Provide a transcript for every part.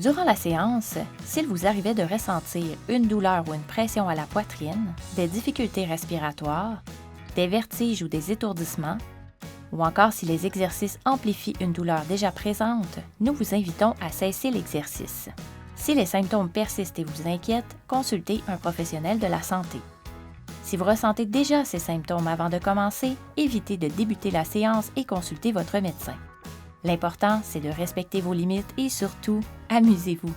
Durant la séance, s'il vous arrivait de ressentir une douleur ou une pression à la poitrine, des difficultés respiratoires, des vertiges ou des étourdissements, ou encore si les exercices amplifient une douleur déjà présente, nous vous invitons à cesser l'exercice. Si les symptômes persistent et vous inquiètent, consultez un professionnel de la santé. Si vous ressentez déjà ces symptômes avant de commencer, évitez de débuter la séance et consultez votre médecin. L'important, c'est de respecter vos limites et surtout, amusez-vous.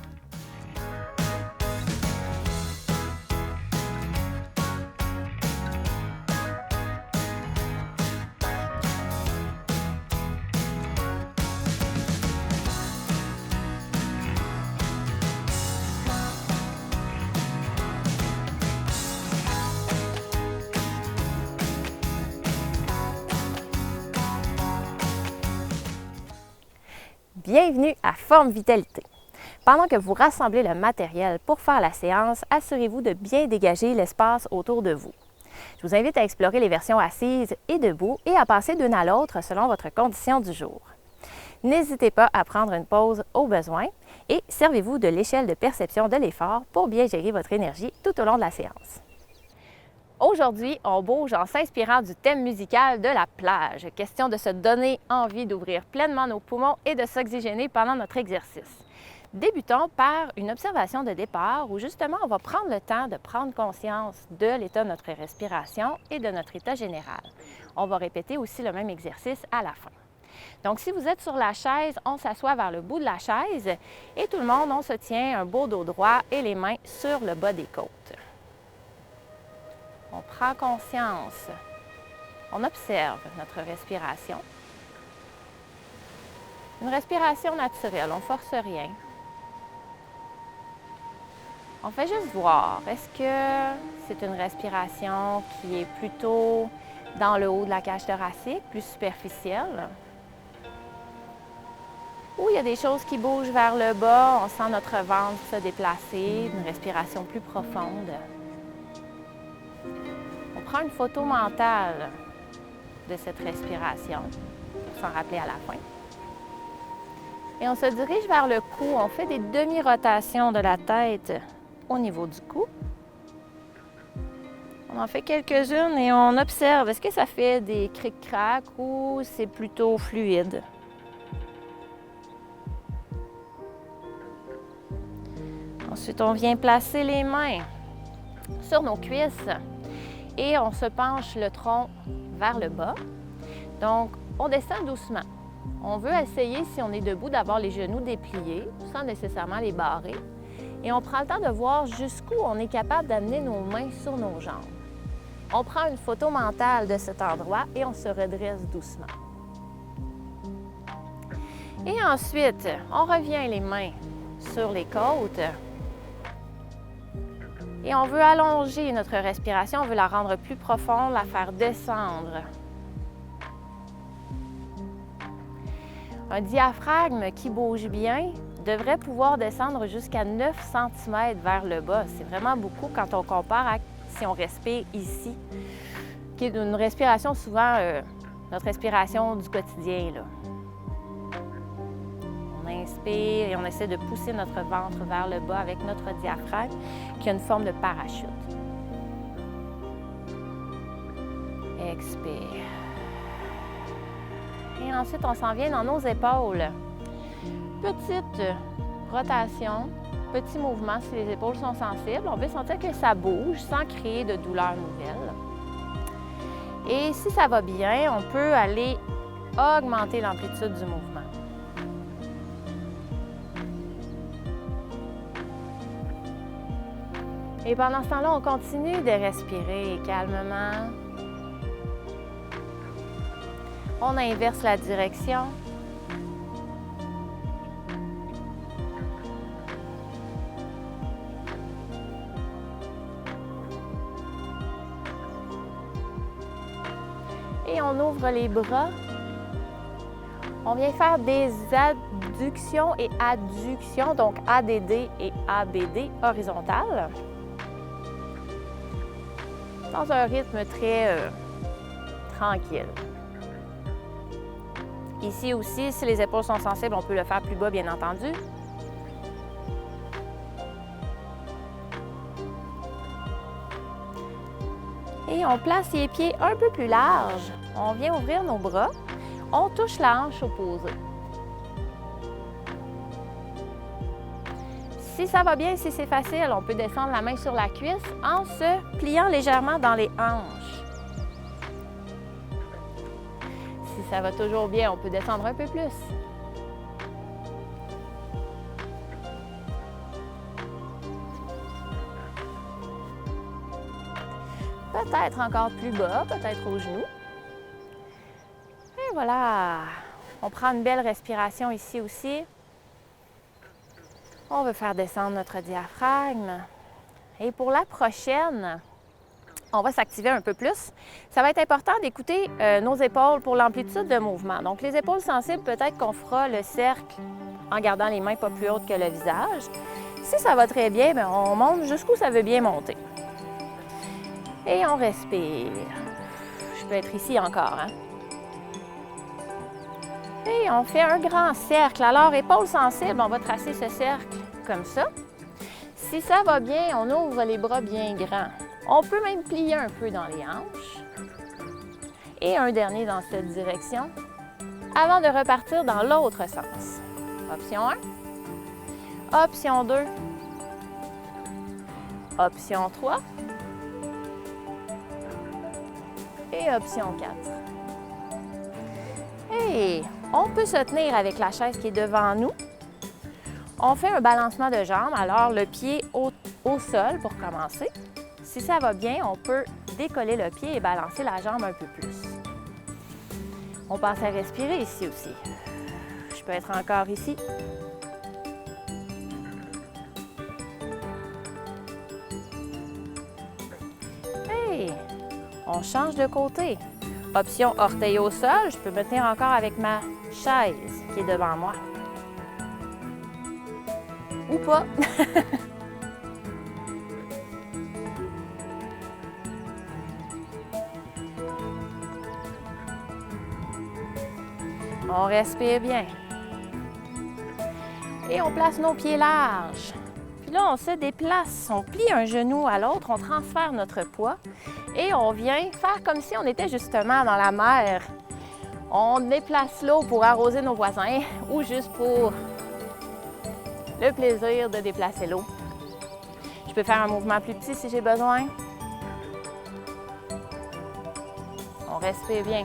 Bienvenue à Forme Vitalité. Pendant que vous rassemblez le matériel pour faire la séance, assurez-vous de bien dégager l'espace autour de vous. Je vous invite à explorer les versions assises et debout et à passer d'une à l'autre selon votre condition du jour. N'hésitez pas à prendre une pause au besoin et servez-vous de l'échelle de perception de l'effort pour bien gérer votre énergie tout au long de la séance. Aujourd'hui, on bouge en s'inspirant du thème musical de la plage. Question de se donner envie d'ouvrir pleinement nos poumons et de s'oxygéner pendant notre exercice. Débutons par une observation de départ où justement on va prendre le temps de prendre conscience de l'état de notre respiration et de notre état général. On va répéter aussi le même exercice à la fin. Donc si vous êtes sur la chaise, on s'assoit vers le bout de la chaise et tout le monde, on se tient un beau dos droit et les mains sur le bas des côtes. On prend conscience, on observe notre respiration. Une respiration naturelle, on ne force rien. On fait juste voir, est-ce que c'est une respiration qui est plutôt dans le haut de la cage thoracique, plus superficielle? Ou il y a des choses qui bougent vers le bas, on sent notre ventre se déplacer, une respiration plus profonde. On prend une photo mentale de cette respiration pour s'en rappeler à la fin. Et on se dirige vers le cou. On fait des demi-rotations de la tête au niveau du cou. On en fait quelques-unes et on observe, est-ce que ça fait des cric-crac ou c'est plutôt fluide? Ensuite, on vient placer les mains sur nos cuisses. Et on se penche le tronc vers le bas. Donc, on descend doucement. On veut essayer, si on est debout, d'avoir les genoux dépliés, sans nécessairement les barrer. Et on prend le temps de voir jusqu'où on est capable d'amener nos mains sur nos jambes. On prend une photo mentale de cet endroit et on se redresse doucement. Et ensuite, on revient les mains sur les côtes. Et on veut allonger notre respiration, on veut la rendre plus profonde, la faire descendre. Un diaphragme qui bouge bien devrait pouvoir descendre jusqu'à 9 cm vers le bas. C'est vraiment beaucoup quand on compare à si on respire ici, qui est une respiration souvent, notre respiration du quotidien, là. On inspire et on essaie de pousser notre ventre vers le bas avec notre diaphragme qui a une forme de parachute. Expire. Et ensuite, on s'en vient dans nos épaules. Petite rotation, petit mouvement si les épaules sont sensibles. On veut sentir que ça bouge sans créer de douleur nouvelle. Et si ça va bien, on peut aller augmenter l'amplitude du mouvement. Et pendant ce temps-là, on continue de respirer calmement. On inverse la direction. Et on ouvre les bras. On vient faire des adductions et adductions, donc ADD et ABD horizontales. Dans un rythme très tranquille. Ici aussi, si les épaules sont sensibles, on peut le faire plus bas, bien entendu. Et on place les pieds un peu plus larges. On vient ouvrir nos bras. On touche la hanche opposée. Si ça va bien, si c'est facile, on peut descendre la main sur la cuisse en se pliant légèrement dans les hanches. Si ça va toujours bien, on peut descendre un peu plus. Peut-être encore plus bas, peut-être aux genoux. Et voilà, on prend une belle respiration ici aussi. On veut faire descendre notre diaphragme. Et pour la prochaine, on va s'activer un peu plus. Ça va être important d'écouter nos épaules pour l'amplitude de mouvement. Donc, les épaules sensibles, peut-être qu'on fera le cercle en gardant les mains pas plus hautes que le visage. Si ça va très bien, bien, on monte jusqu'où ça veut bien monter. Et on respire. Je peux être ici encore, hein? Et on fait un grand cercle. Alors, épaules sensibles, on va tracer ce cercle comme ça. Si ça va bien, on ouvre les bras bien grands. On peut même plier un peu dans les hanches. Et un dernier dans cette direction, avant de repartir dans l'autre sens. Option 1. Option 2. Option 3. Et option 4. Et on peut se tenir avec la chaise qui est devant nous. On fait un balancement de jambes, alors le pied au sol pour commencer. Si ça va bien, on peut décoller le pied et balancer la jambe un peu plus. On passe à respirer ici aussi. Je peux être encore ici. Et on change de côté. Option orteil au sol, je peux me tenir encore avec ma chaise qui est devant moi. Ou pas. On respire bien. Et on place nos pieds larges. Puis là, on se déplace. On plie un genou à l'autre, on transfère notre poids et on vient faire comme si on était justement dans la mer. On déplace l'eau pour arroser nos voisins ou juste pour le plaisir de déplacer l'eau. Je peux faire un mouvement plus petit si j'ai besoin. On respire bien.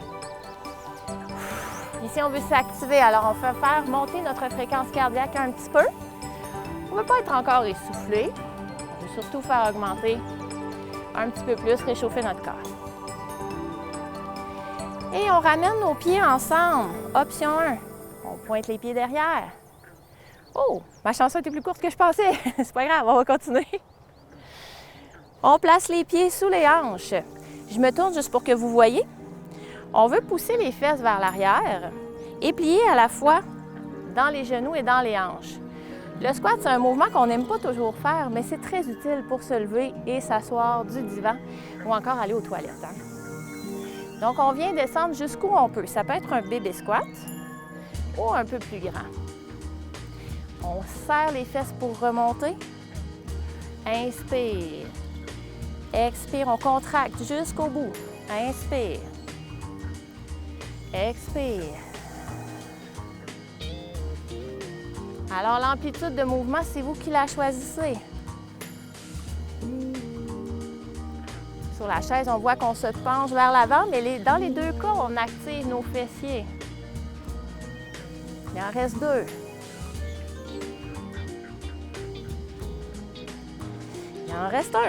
Ici, on veut s'activer, alors on fait faire monter notre fréquence cardiaque un petit peu. On ne veut pas être encore essoufflé. On veut surtout faire augmenter un petit peu plus, réchauffer notre corps. Et on ramène nos pieds ensemble. Option 1, on pointe les pieds derrière. Oh, ma chanson était plus courte que je pensais. C'est pas grave, on va continuer. On place les pieds sous les hanches. Je me tourne juste pour que vous voyez. On veut pousser les fesses vers l'arrière et plier à la fois dans les genoux et dans les hanches. Le squat, c'est un mouvement qu'on n'aime pas toujours faire, mais c'est très utile pour se lever et s'asseoir du divan ou encore aller aux toilettes. Hein? Donc, on vient descendre jusqu'où on peut. Ça peut être un bébé squat ou un peu plus grand. On serre les fesses pour remonter. Inspire. Expire, on contracte jusqu'au bout. Inspire. Expire. Alors, l'amplitude de mouvement, c'est vous qui la choisissez. Sur la chaise, on voit qu'on se penche vers l'avant, mais dans les deux cas, on active nos fessiers. Il en reste 2. Il en reste 1.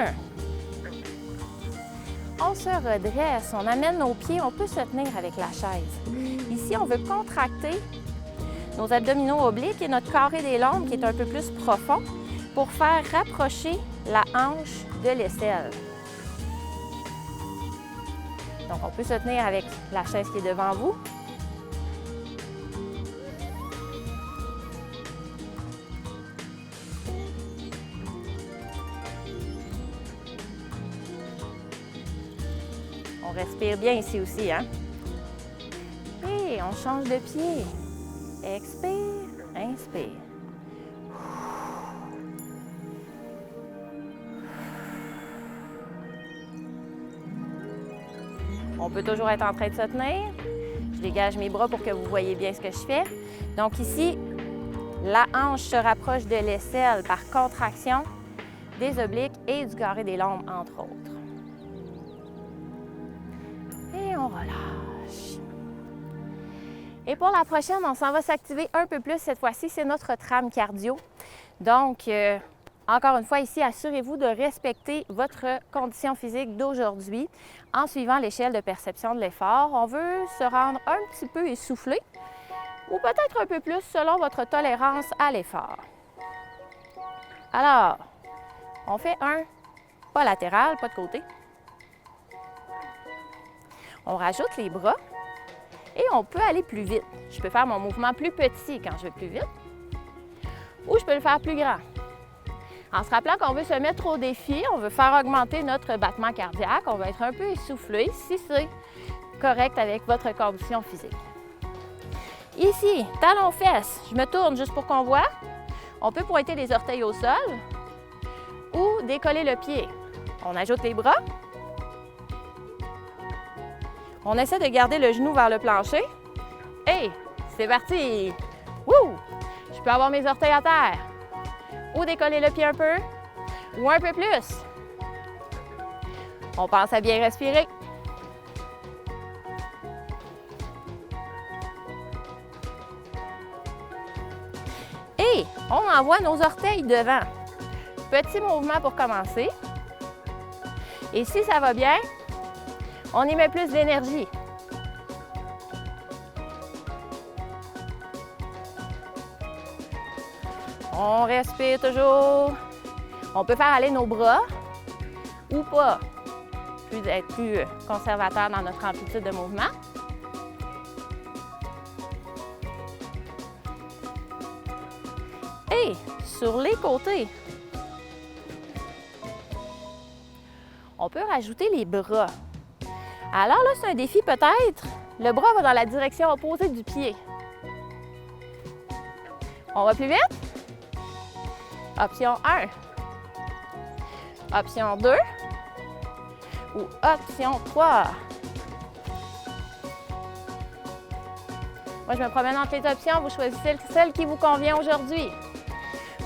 On se redresse, on amène nos pieds, on peut se tenir avec la chaise. Ici, on veut contracter nos abdominaux obliques et notre carré des lombes qui est un peu plus profond pour faire rapprocher la hanche de l'aisselle. Donc, on peut se tenir avec la chaise qui est devant vous. On respire bien ici aussi, hein? Et on change de pied. Expire, inspire. On peut toujours être en train de se tenir. Je dégage mes bras pour que vous voyez bien ce que je fais. Donc ici, la hanche se rapproche de l'aisselle par contraction des obliques et du carré des lombes, entre autres. Et on relâche. Et pour la prochaine, on s'en va s'activer un peu plus. Cette fois-ci, c'est notre trame cardio. Donc, encore une fois, ici, assurez-vous de respecter votre condition physique d'aujourd'hui en suivant l'échelle de perception de l'effort. On veut se rendre un petit peu essoufflé ou peut-être un peu plus selon votre tolérance à l'effort. Alors, on fait un pas latéral, pas de côté. On rajoute les bras et on peut aller plus vite. Je peux faire mon mouvement plus petit quand je vais plus vite ou je peux le faire plus grand. En se rappelant qu'on veut se mettre au défi, on veut faire augmenter notre battement cardiaque, on va être un peu essoufflé si c'est correct avec votre condition physique. Ici, talons-fesses, je me tourne juste pour qu'on voit. On peut pointer les orteils au sol ou décoller le pied. On ajoute les bras. On essaie de garder le genou vers le plancher. Et c'est parti! Wouh! Je peux avoir mes orteils à terre. Ou décoller le pied un peu, ou un peu plus. On pense à bien respirer. Et on envoie nos orteils devant. Petit mouvement pour commencer. Et si ça va bien, on y met plus d'énergie. On respire toujours. On peut faire aller nos bras ou pas. Être plus conservateur dans notre amplitude de mouvement. Et sur les côtés, on peut rajouter les bras. Alors là, c'est un défi peut-être. Le bras va dans la direction opposée du pied. On va plus vite? Option 1. Option 2. Ou option 3. Moi, je me promène entre les options. Vous choisissez celle qui vous convient aujourd'hui.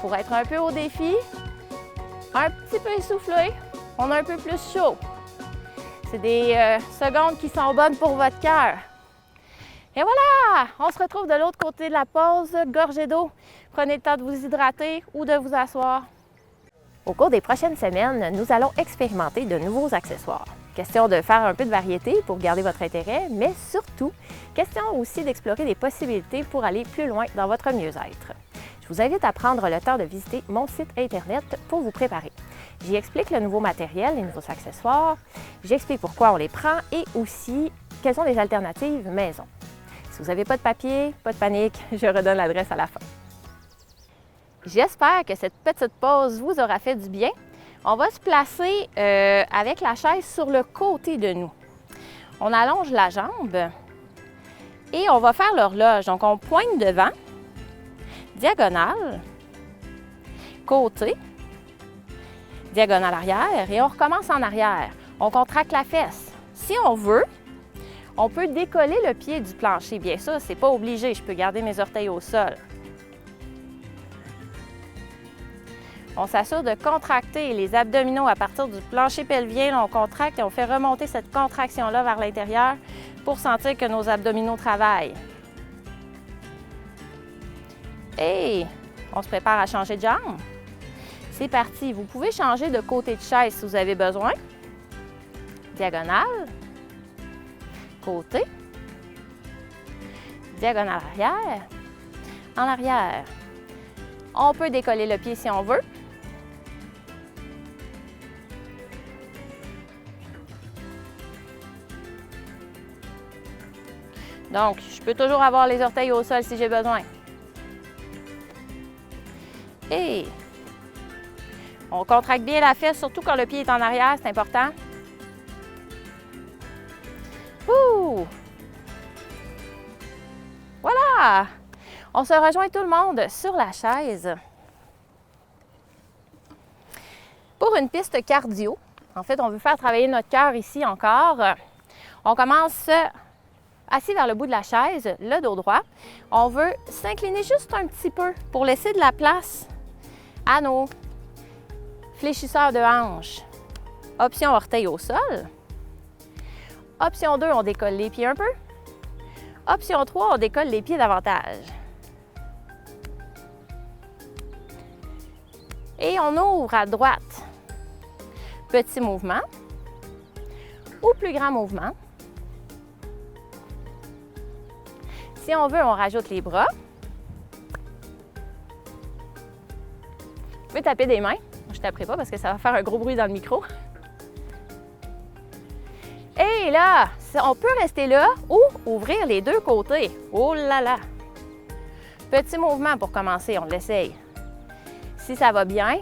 Pour être un peu au défi, un petit peu essoufflé, on a un peu plus chaud. C'est des secondes qui sont bonnes pour votre cœur. Et voilà! On se retrouve de l'autre côté de la pause, gorgée d'eau. Prenez le temps de vous hydrater ou de vous asseoir. Au cours des prochaines semaines, nous allons expérimenter de nouveaux accessoires. Question de faire un peu de variété pour garder votre intérêt, mais surtout, question aussi d'explorer des possibilités pour aller plus loin dans votre mieux-être. Je vous invite à prendre le temps de visiter mon site Internet pour vous préparer. J'y explique le nouveau matériel, les nouveaux accessoires, j'explique pourquoi on les prend et aussi quelles sont les alternatives maison. Si vous n'avez pas de papier, pas de panique, je redonne l'adresse à la fin. J'espère que cette petite pause vous aura fait du bien. On va se placer avec la chaise sur le côté de nous. On allonge la jambe et on va faire l'horloge. Donc, on pointe devant, diagonale, côté, diagonale arrière et on recommence en arrière. On contracte la fesse. Si on veut, on peut décoller le pied du plancher. Bien sûr, ce n'est pas obligé. Je peux garder mes orteils au sol. On s'assure de contracter les abdominaux à partir du plancher pelvien. Là, on contracte et on fait remonter cette contraction-là vers l'intérieur pour sentir que nos abdominaux travaillent. Et on se prépare à changer de jambe. C'est parti. Vous pouvez changer de côté de chaise si vous avez besoin. Diagonale. Côté. Diagonale arrière. En arrière. On peut décoller le pied si on veut. Donc, je peux toujours avoir les orteils au sol si j'ai besoin. Et on contracte bien la fesse, surtout quand le pied est en arrière, c'est important. Ouh! Voilà! On se rejoint tout le monde sur la chaise. Pour une piste cardio, en fait, on veut faire travailler notre cœur ici encore. On commence assis vers le bout de la chaise, le dos droit. On veut s'incliner juste un petit peu pour laisser de la place à nos fléchisseurs de hanches. Option orteil au sol. Option 2, on décolle les pieds un peu. Option 3, on décolle les pieds davantage. Et on ouvre à droite. Petit mouvement ou plus grand mouvement. Si on veut, on rajoute les bras. Vous pouvez taper des mains. Je ne taperai pas parce que ça va faire un gros bruit dans le micro. Et là, on peut rester là ou ouvrir les deux côtés. Oh là là! Petit mouvement pour commencer, on l'essaye. Si ça va bien,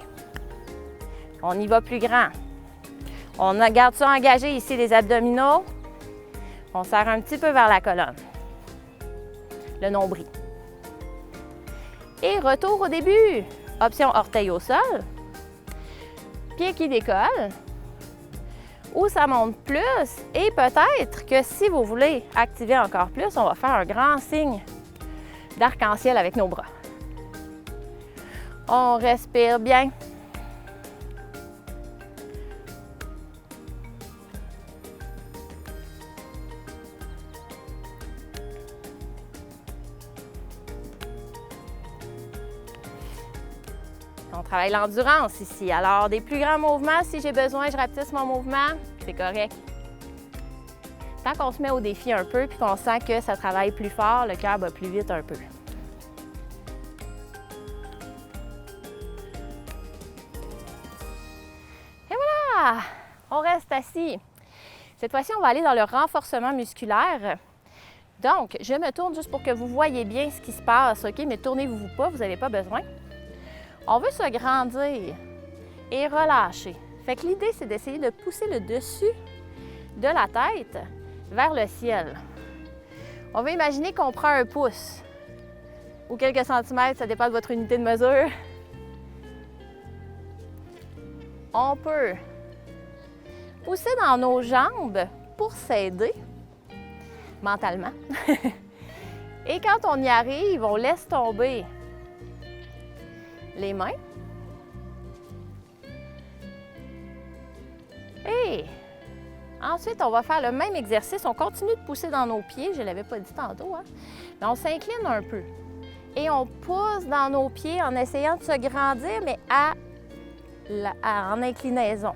on y va plus grand. On garde ça engagé ici, les abdominaux. On serre un petit peu vers la colonne. Le nombril. Et retour au début. Option orteil au sol. Pied qui décolle. Ou ça monte plus. Et peut-être que si vous voulez activer encore plus, on va faire un grand signe d'arc-en-ciel avec nos bras. On respire bien. On travaille l'endurance ici. Alors, des plus grands mouvements, si j'ai besoin, je rapetisse mon mouvement, c'est correct. Tant qu'on se met au défi un peu puis qu'on sent que ça travaille plus fort, le cœur bat plus vite un peu. Et voilà! On reste assis. Cette fois-ci, on va aller dans le renforcement musculaire. Donc, je me tourne juste pour que vous voyez bien ce qui se passe, OK? Mais tournez-vous pas, vous n'avez pas besoin. On veut se grandir et relâcher. Fait que l'idée, c'est d'essayer de pousser le dessus de la tête vers le ciel. On va imaginer qu'on prend un pouce ou quelques centimètres, ça dépend de votre unité de mesure. On peut pousser dans nos jambes pour s'aider mentalement. Et quand on y arrive, on laisse tomber les mains. Et ensuite, on va faire le même exercice. On continue de pousser dans nos pieds. Je ne l'avais pas dit tantôt, hein? Mais on s'incline un peu. Et on pousse dans nos pieds en essayant de se grandir, mais en inclinaison.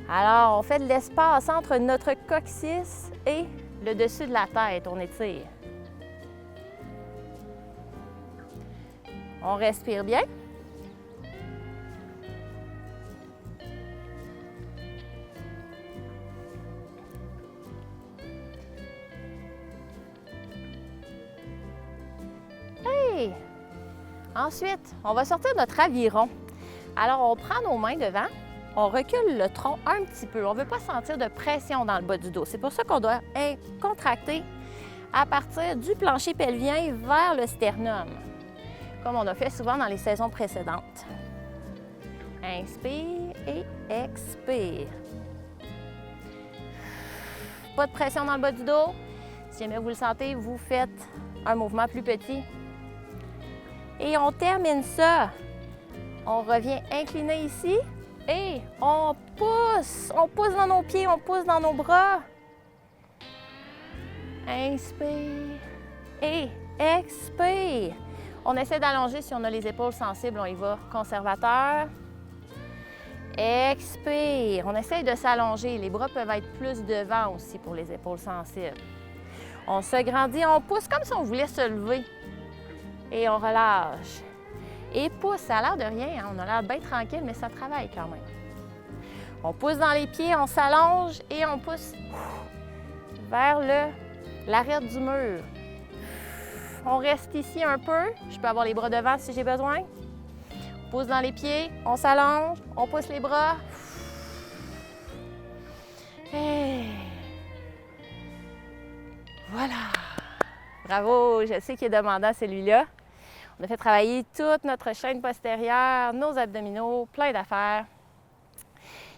Alors, on fait de l'espace entre notre coccyx et le dessus de la tête. On étire. On respire bien. Et ensuite, on va sortir notre aviron. Alors, on prend nos mains devant, on recule le tronc un petit peu. On ne veut pas sentir de pression dans le bas du dos. C'est pour ça qu'on doit contracter à partir du plancher pelvien vers le sternum, comme on a fait souvent dans les saisons précédentes. Inspire et expire. Pas de pression dans le bas du dos. Si jamais vous le sentez, vous faites un mouvement plus petit. Et on termine ça. On revient incliné ici et on pousse. On pousse dans nos pieds, on pousse dans nos bras. Inspire et expire. On essaie d'allonger si on a les épaules sensibles, on y va conservateur. Expire. On essaie de s'allonger. Les bras peuvent être plus devant aussi pour les épaules sensibles. On se grandit, on pousse comme si on voulait se lever. Et on relâche. Et pousse, ça a l'air de rien, hein? On a l'air bien tranquille, mais ça travaille quand même. On pousse dans les pieds, on s'allonge et on pousse vers l'arête du mur. On reste ici un peu. Je peux avoir les bras devant si j'ai besoin. On pousse dans les pieds, on s'allonge, on pousse les bras. Et voilà. Bravo, je sais qu'il est demandant celui-là. On a fait travailler toute notre chaîne postérieure, nos abdominaux, plein d'affaires.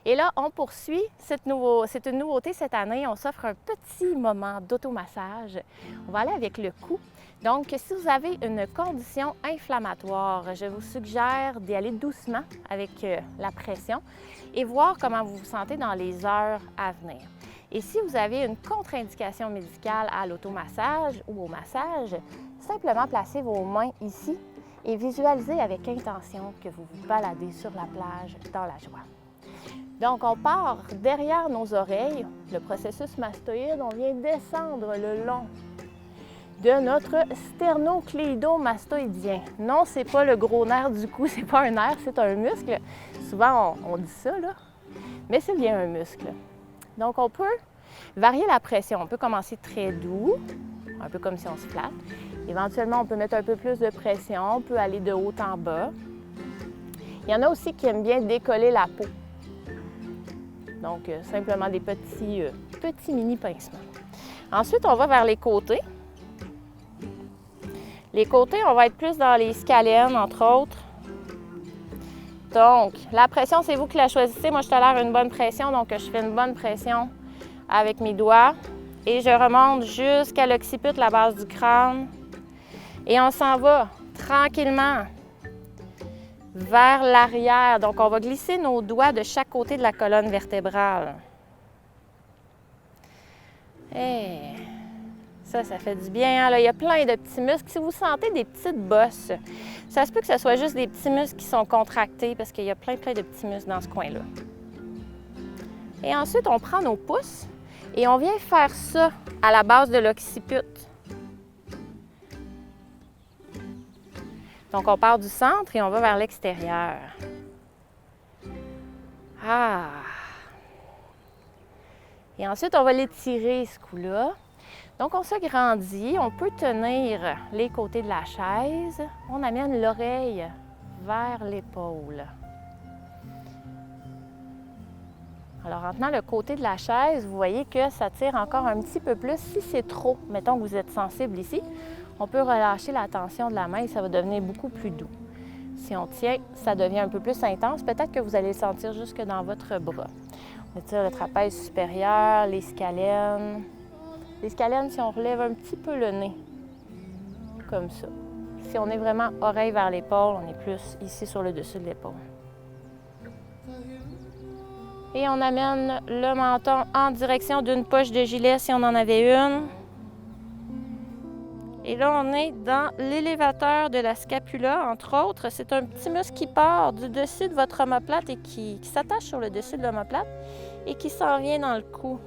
Et là, on poursuit. C'est une nouveauté cette année. On s'offre un petit moment d'automassage. On va aller avec le cou. Donc, si vous avez une condition inflammatoire, je vous suggère d'y aller doucement avec la pression et voir comment vous vous sentez dans les heures à venir. Et si vous avez une contre-indication médicale à l'automassage ou au massage, simplement placez vos mains ici et visualisez avec intention que vous vous baladez sur la plage dans la joie. Donc, on part derrière nos oreilles, le processus mastoïde, on vient descendre le long de notre sternocléido-mastoïdien. Non, c'est pas le gros nerf du cou, c'est pas un nerf, c'est un muscle. Souvent, on dit ça, là, mais c'est bien un muscle. Donc, on peut varier la pression. On peut commencer très doux, un peu comme si on se flatte. Éventuellement, on peut mettre un peu plus de pression, on peut aller de haut en bas. Il y en a aussi qui aiment bien décoller la peau. Donc, simplement des petits mini pincements. Ensuite, on va vers les côtés. Les côtés, on va être plus dans les scalènes, entre autres. Donc, la pression, c'est vous qui la choisissez. Moi, je tolère une bonne pression, donc je fais une bonne pression avec mes doigts. Et je remonte jusqu'à l'occiput, la base du crâne. Et on s'en va tranquillement vers l'arrière. Donc, on va glisser nos doigts de chaque côté de la colonne vertébrale. Et ça fait du bien. Là, il y a plein de petits muscles. Si vous sentez des petites bosses, ça se peut que ce soit juste des petits muscles qui sont contractés parce qu'il y a plein de petits muscles dans ce coin-là. Et ensuite, on prend nos pouces et on vient faire ça à la base de l'occiput. Donc, on part du centre et on va vers l'extérieur. Ah! Et ensuite, on va l'étirer, ce coup-là. Donc, on se grandit. On peut tenir les côtés de la chaise. On amène l'oreille vers l'épaule. Alors, en tenant le côté de la chaise, vous voyez que ça tire encore un petit peu plus. Si c'est trop, mettons que vous êtes sensible ici, on peut relâcher la tension de la main et ça va devenir beaucoup plus doux. Si on tient, ça devient un peu plus intense. Peut-être que vous allez le sentir jusque dans votre bras. On étire le trapèze supérieur, les scalènes. Les scalènes, si on relève un petit peu le nez, comme ça. Si on est vraiment oreille vers l'épaule, on est plus ici sur le dessus de l'épaule. Et on amène le menton en direction d'une poche de gilet si on en avait une. Et là, on est dans l'élévateur de la scapula, entre autres. C'est un petit muscle qui part du dessus de votre omoplate et qui s'attache sur le dessus de l'omoplate et qui s'en vient dans le cou.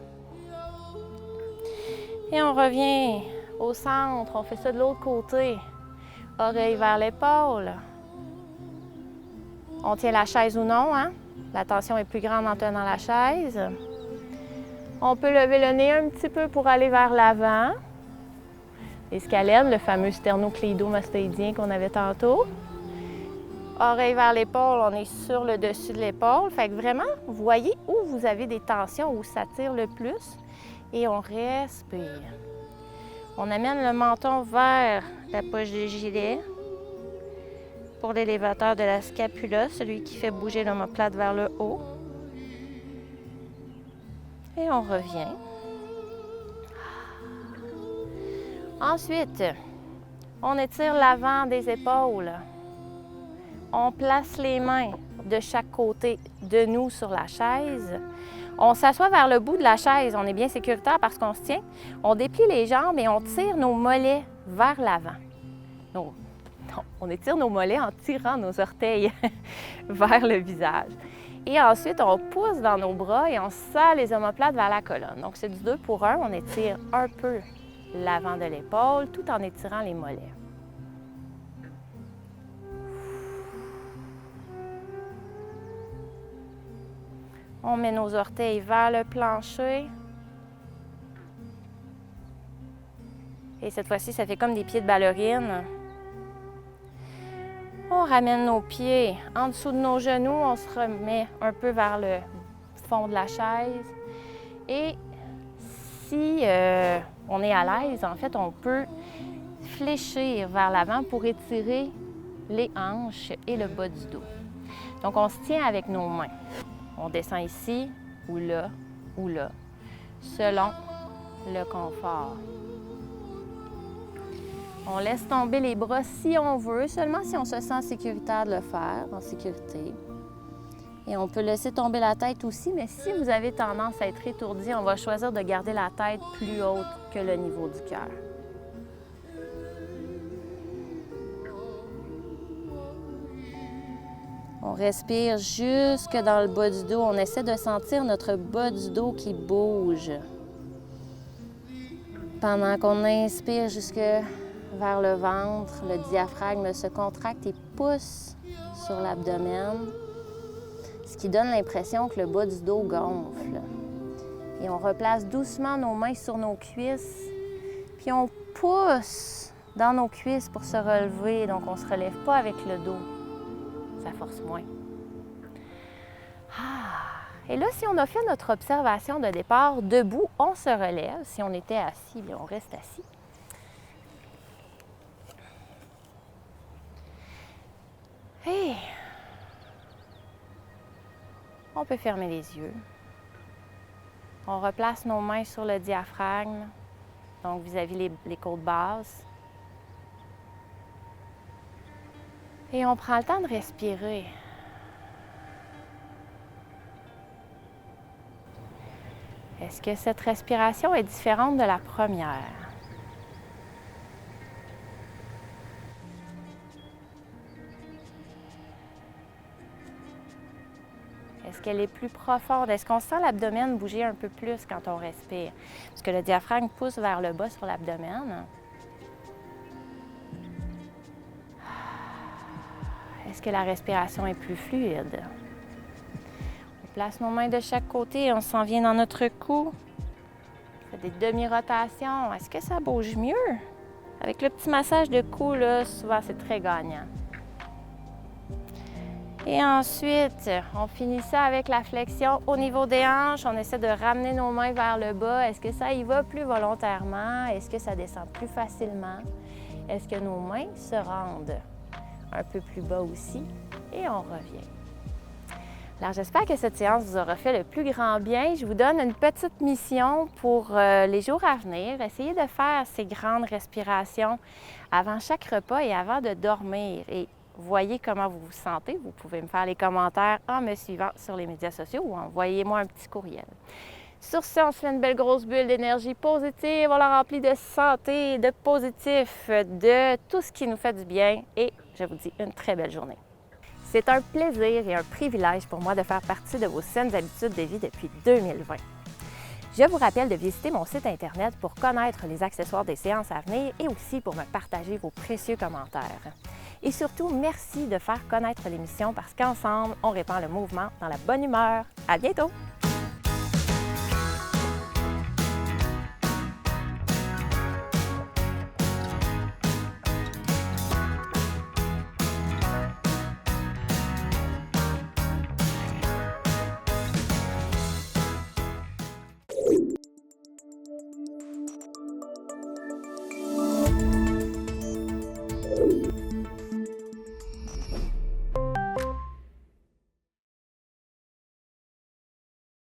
Et on revient au centre, on fait ça de l'autre côté. Oreille vers l'épaule. On tient la chaise ou non, hein? La tension est plus grande en tenant la chaise. On peut lever le nez un petit peu pour aller vers l'avant. Les scalènes, le fameux sternocléido-mastoïdien qu'on avait tantôt. Oreille vers l'épaule, on est sur le dessus de l'épaule. Fait que vraiment, vous voyez où vous avez des tensions, où ça tire le plus. Et on respire. On amène le menton vers la poche de gilet pour l'élévateur de la scapula, celui qui fait bouger l'omoplate vers le haut. Et on revient. Ensuite, on étire l'avant des épaules. On place les mains de chaque côté de nous sur la chaise. On s'assoit vers le bout de la chaise. On est bien sécuritaire parce qu'on se tient. On déplie les jambes et on tire nos mollets vers l'avant. On étire nos mollets en tirant nos orteils vers le visage. Et ensuite, on pousse dans nos bras et on serre les omoplates vers la colonne. Donc, c'est du 2 pour 1. On étire un peu l'avant de l'épaule tout en étirant les mollets. On met nos orteils vers le plancher. Et cette fois-ci, ça fait comme des pieds de ballerine. On ramène nos pieds en dessous de nos genoux. On se remet un peu vers le fond de la chaise. Et si on est à l'aise, en fait, on peut fléchir vers l'avant pour étirer les hanches et le bas du dos. Donc, on se tient avec nos mains. On descend ici, ou là, selon le confort. On laisse tomber les bras si on veut, seulement si on se sent sécuritaire de le faire, en sécurité. Et on peut laisser tomber la tête aussi, mais si vous avez tendance à être étourdi, on va choisir de garder la tête plus haute que le niveau du cœur. On respire jusque dans le bas du dos. On essaie de sentir notre bas du dos qui bouge. Pendant qu'on inspire jusque vers le ventre, le diaphragme se contracte et pousse sur l'abdomen, ce qui donne l'impression que le bas du dos gonfle. Et on replace doucement nos mains sur nos cuisses, puis on pousse dans nos cuisses pour se relever, donc on ne se relève pas avec le dos. Ça force moins. Et là, si on a fait notre observation de départ debout, on se relève. Si on était assis, bien, on reste assis. Et on peut fermer les yeux. On replace nos mains sur le diaphragme, donc vis-à-vis les côtes basses. Et on prend le temps de respirer. Est-ce que cette respiration est différente de la première? Est-ce qu'elle est plus profonde? Est-ce qu'on sent l'abdomen bouger un peu plus quand on respire? Parce que le diaphragme pousse vers le bas sur l'abdomen. Est-ce que la respiration est plus fluide? On place nos mains de chaque côté et on s'en vient dans notre cou. On fait des demi-rotations. Est-ce que ça bouge mieux? Avec le petit massage de cou, là, souvent, c'est très gagnant. Et ensuite, on finit ça avec la flexion au niveau des hanches. On essaie de ramener nos mains vers le bas. Est-ce que ça y va plus volontairement? Est-ce que ça descend plus facilement? Est-ce que nos mains se rendent un peu plus bas aussi? Et on revient. Alors, j'espère que cette séance vous aura fait le plus grand bien. Je vous donne une petite mission pour les jours à venir. Essayez de faire ces grandes respirations avant chaque repas et avant de dormir. Et voyez comment vous vous sentez. Vous pouvez me faire les commentaires en me suivant sur les médias sociaux ou envoyez-moi un petit courriel. Sur ce, on se fait une belle grosse bulle d'énergie positive. On la remplit de santé, de positif, de tout ce qui nous fait du bien. Et je vous dis une très belle journée. C'est un plaisir et un privilège pour moi de faire partie de vos saines habitudes de vie depuis 2020. Je vous rappelle de visiter mon site Internet pour connaître les accessoires des séances à venir et aussi pour me partager vos précieux commentaires. Et surtout, merci de faire connaître l'émission parce qu'ensemble, on répand le mouvement dans la bonne humeur. À bientôt!